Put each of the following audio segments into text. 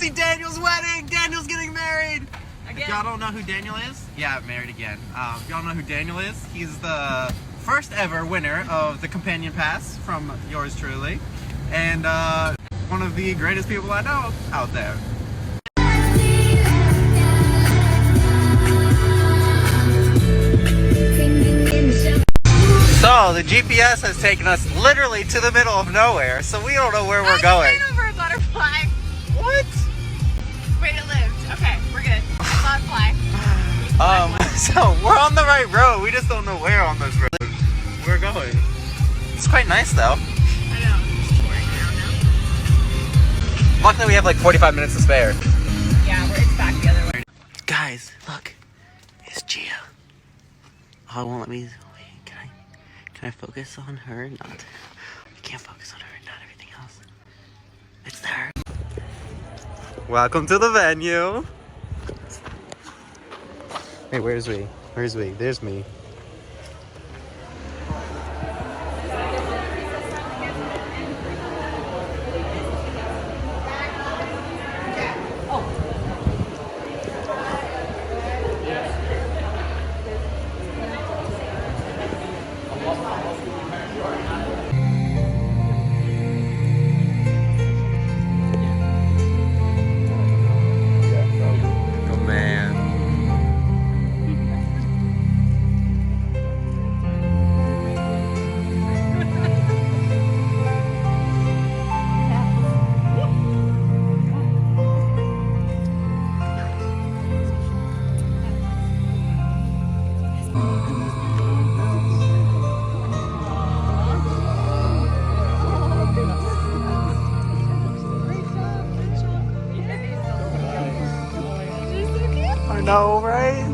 see Daniel's wedding. Daniel's getting married. Again. If y'all don't know who Daniel is, yeah, married again. If y'all know who Daniel is, he's the first ever winner of the companion pass from yours truly, and one of the greatest people I know out there. So the GPS has taken us literally to the middle of nowhere, so we don't know where we're going. I over a butterfly. What? Wait, it lived. Okay, we're good. I saw it fly. So we're on the right road. We just don't know where on this road we're going. It's quite nice though. I know. I'm just touring around now. Luckily we have like 45 minutes to spare. Yeah, it's back the other way. Guys, look. It's Gia. Oh, it won't let me. Wait, can I focus on her? Not. I can't focus on her, not everything else. It's there. Welcome to the venue. Hey, where's we? Where's we? There's me. I know, right?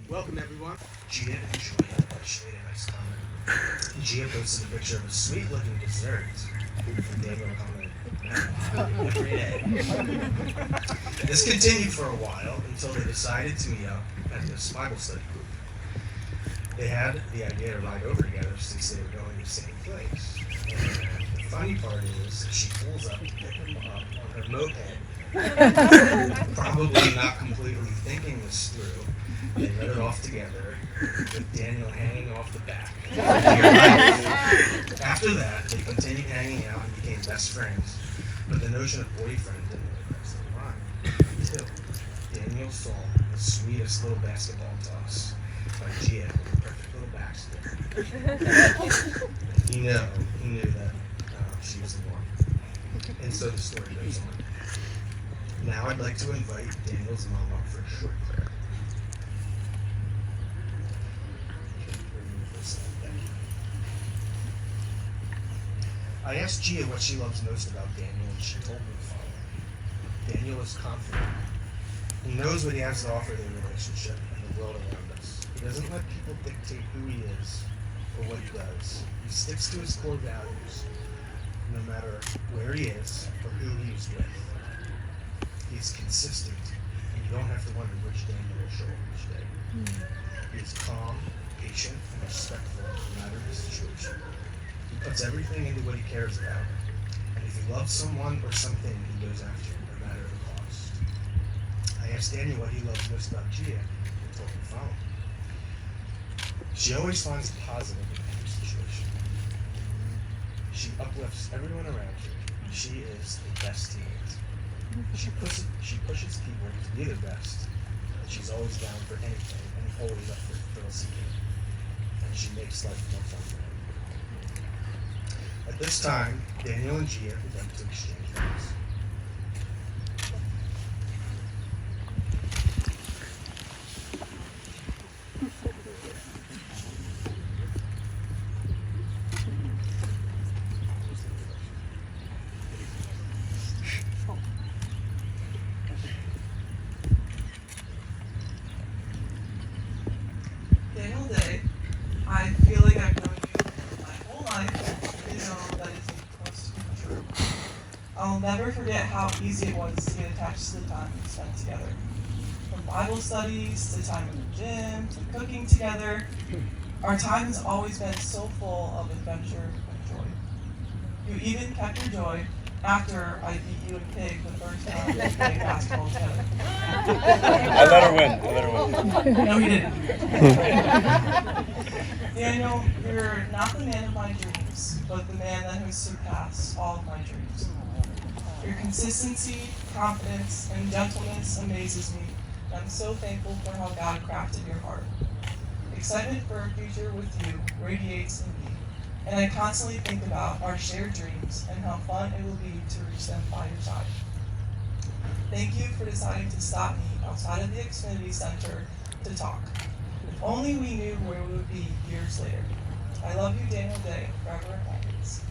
Welcome everyone. Gia enjoyed appreciate a nice comment. Gia posted a picture of a sweet looking dessert. And Daniel commented, every day. This continued for a while until they decided to meet up at this Bible study group. They had the idea to ride over together since they were going to the same place. And the funny part is that she pulls up on her moped, probably not completely thinking this through. They let it off together, with Daniel hanging off the back. After that, they continued hanging out and became best friends, but the notion of boyfriend didn't really cross the line. Until Daniel saw the sweetest little basketball toss by Gia with a perfect little backspin. He knew that she was the one. And so the story goes on. Now I'd like to invite Daniel's mom up for a short prayer. I asked Gia what she loves most about Daniel, and she told me the following. Daniel is confident. He knows what he has to offer the relationship and the world around us. He doesn't let people dictate who he is or what he does. He sticks to his core values, no matter where he is or who he is with. He's consistent, and you don't have to wonder which Daniel will show up each day. He is calm, patient, and respectful no matter the situation. He puts everything into what he cares about, and if he loves someone or something, he goes after it, no matter the cost. I asked Daniel what he loves most about Gia, and told him the following. She always finds the positive in every situation. She uplifts everyone around her. She is the best teammate. She pushes people to be their best. And she's always down for anything and always up for thrill seeking. And she makes life more fun for him. At this time, Daniel and Gia would like to exchange rings. Daniel Day, I feel like I've known you my whole life. You know that is close to being true. I'll never forget how easy it was to get attached to the time we spent together. From Bible studies to time in the gym to cooking together, our time has always been so full of adventure and joy. You even kept your joy after I beat you and Pig the first time we played basketball together. I let her win. No, he didn't. Daniel, you're not the man of my dreams, but the man that has surpassed all of my dreams. Your consistency, confidence, and gentleness amazes me. I'm so thankful for how God crafted your heart. Excitement for a future with you radiates in me, and I constantly think about our shared dreams and how fun it will be to reach them by your side. Thank you for deciding to stop me outside of the Xfinity Center to talk. If only we knew where we would be years later. I love you, Daniel Day, forever and always.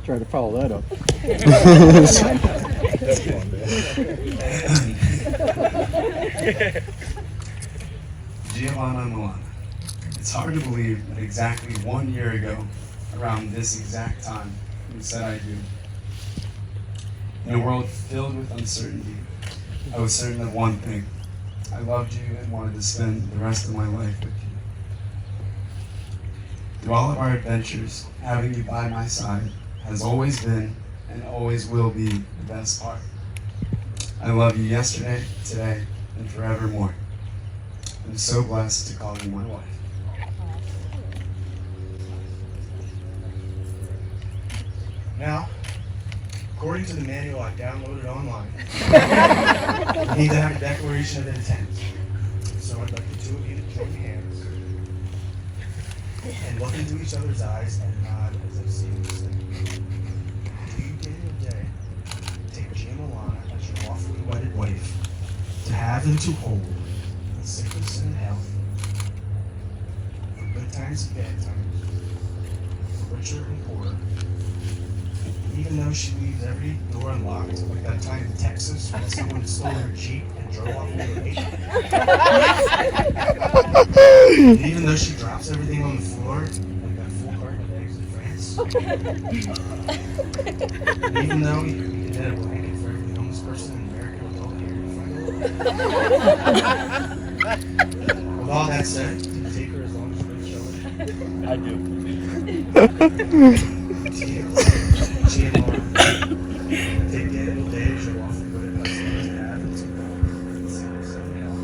Try to follow that up. Giovanna and Milana. It's hard to believe that exactly 1 year ago, around this exact time, you said I do. In a world filled with uncertainty, I was certain of one thing. I loved you and wanted to spend the rest of my life with you. Through all of our adventures, having you by my side has always been and always will be the best part. I love you yesterday, today, and forevermore. I'm so blessed to call you my wife. Now, according to the manual I downloaded online, you need to have a declaration of intent. So I'd like the two of you to join hands and look into each other's eyes and nod as I say this thing. Do you, Daniel Day, take Gia Milana as your lawfully wedded wife to have and to hold in sickness and health, for good times and bad times, for richer and poorer, even though she leaves every door unlocked, like that time in Texas when someone stole her Jeep and drove off with her and even though she drops everything on the floor, like that full carton of eggs in France. And even though you can get a blanket for every homeless person in America with all the hair in front of it. With all that said, do you take her as long as you're going to show it? I do. Gia Milana, take Daniel Day as your lawful wedded husband to have and to hold in sickness and health,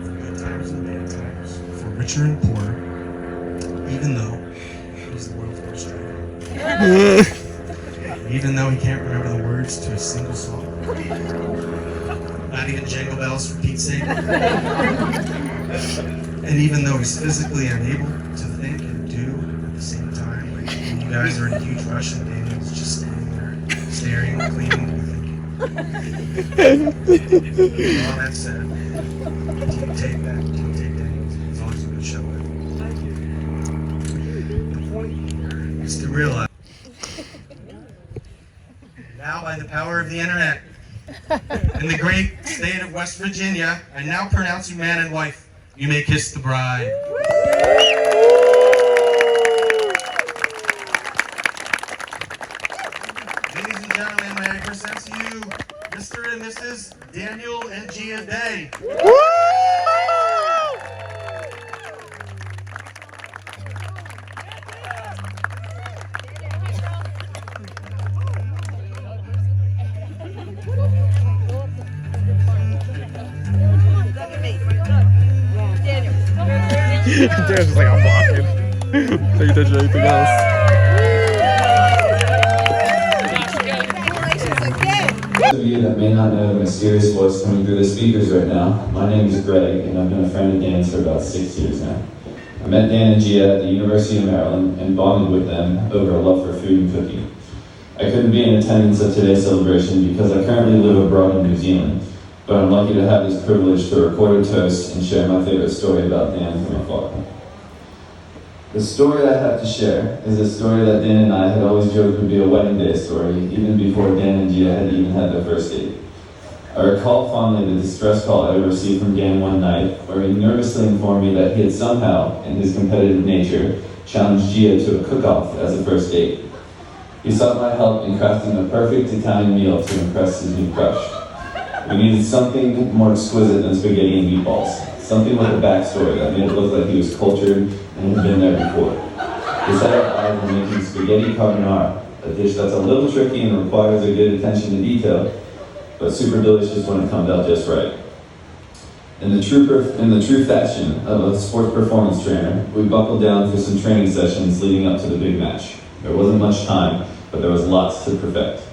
for good times and bad times, for richer and poorer, even though he's the world's worst driver. Even though he can't remember the words to a single song. Not even Jingle Bells for Pete's sake. And even though he's physically unable to think and do at the same time, like when you guys are in a huge rush and Daniel's just standing there, staring, cleaning, and thinking. With all that said, do you take that? Do you take Daniel as long as you can show it? The point here is to realize, now by the power of the internet, in the great state of West Virginia, I now pronounce you man and wife. You may kiss the bride. Ladies and gentlemen, may I present to you Mr. and Mrs. Daniel and Gia Day. Look at me. Look. Daniel. Dan's just like, I'm walking. Pay attention to anything else. Those of you that may not know the mysterious voice coming through the speakers right now, my name is Greg, and I've been a friend of Dan's for about 6 years now. I met Dan and Gia at the University of Maryland and bonded with them over a love for food and cooking. I couldn't be in attendance of today's celebration because I currently live abroad in New Zealand, but I'm lucky to have this privilege to record a toast and share my favorite story about Dan from afar. The story I have to share is a story that Dan and I had always joked would be a wedding day story, even before Dan and Gia had even had their first date. I recall fondly the distress call I received from Dan one night, where he nervously informed me that he had somehow, in his competitive nature, challenged Gia to a cook-off as a first date. He sought my help in crafting the perfect Italian meal to impress his new crush. We needed something more exquisite than spaghetti and meatballs, something with a backstory that made it look like he was cultured and had been there before. We set our eyes on making spaghetti carbonara, a dish that's a little tricky and requires a good attention to detail, but super delicious when it comes out just right. In the true fashion of a sports performance trainer, we buckled down for some training sessions leading up to the big match. There wasn't much time, but there was lots to perfect.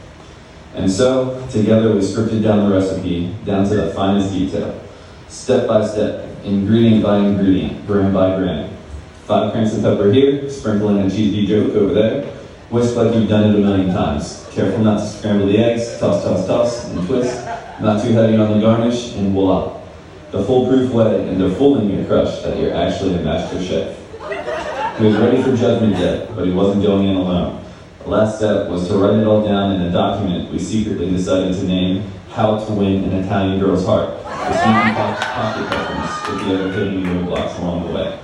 And so, together we scripted down the recipe, down to the finest detail. Step by step, ingredient by ingredient, gram by gram. 5 cranks of pepper here, sprinkle in a cheesy joke over there. Whisk like you've done it a million times. Careful not to scramble the eggs, toss, toss, toss, and twist. Not too heavy on the garnish, and voila. The foolproof way into fooling your crush that you're actually a master chef. He was ready for judgment day, but he wasn't going in alone. The last step was to write it all down in a document we secretly decided to name How to Win an Italian Girl's Heart, the sneaky pocket reference with the other hidden roadblocks along the way.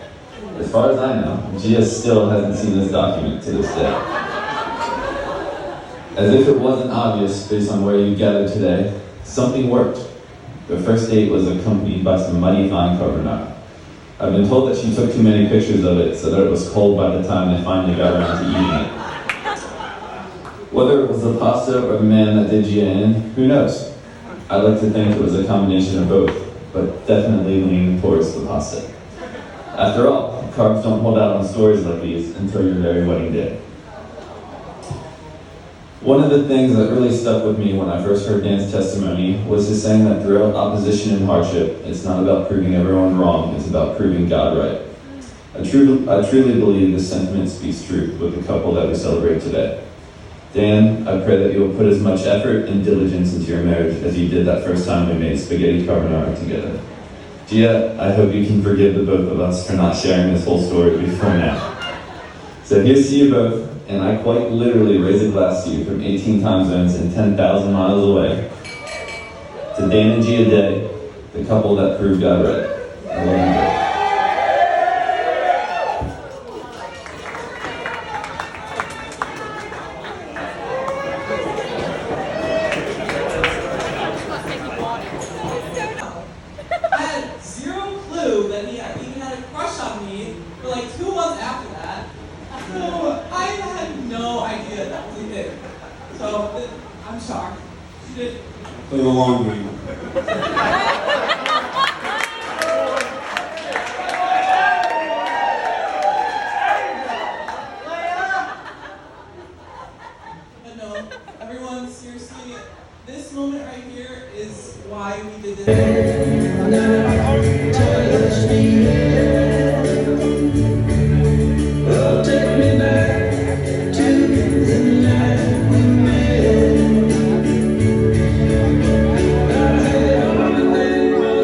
As far as I know, Gia still hasn't seen this document to this day. As if it wasn't obvious based on where you gathered today, something worked. Their first date was accompanied by some mighty fine carbonara. I've been told that she took too many pictures of it so that it was cold by the time they finally got around to eating it. Whether it was the pasta or the man that did Gia in, who knows? I'd like to think it was a combination of both, but definitely leaning towards the pasta. After all, carbs don't hold out on stories like these until your very wedding day. One of the things that really stuck with me when I first heard Dan's testimony was his saying that throughout opposition and hardship, it's not about proving everyone wrong, it's about proving God right. I truly believe this sentiment speaks truth with the couple that we celebrate today. Dan, I pray that you'll put as much effort and diligence into your marriage as you did that first time we made spaghetti carbonara together. Gia, I hope you can forgive the both of us for not sharing this whole story before now. So here's to you both, and I quite literally raise a glass to you from 18 time zones and 10,000 miles away. To Dan and Gia Day, the couple that proved God right. I love you both. I had zero clue that he even had a crush on me for like 2 months after that. So I had no idea that was a hit. So I'm shocked. She did. Play the long game. But no, everyone, seriously, this moment right here is why we did this.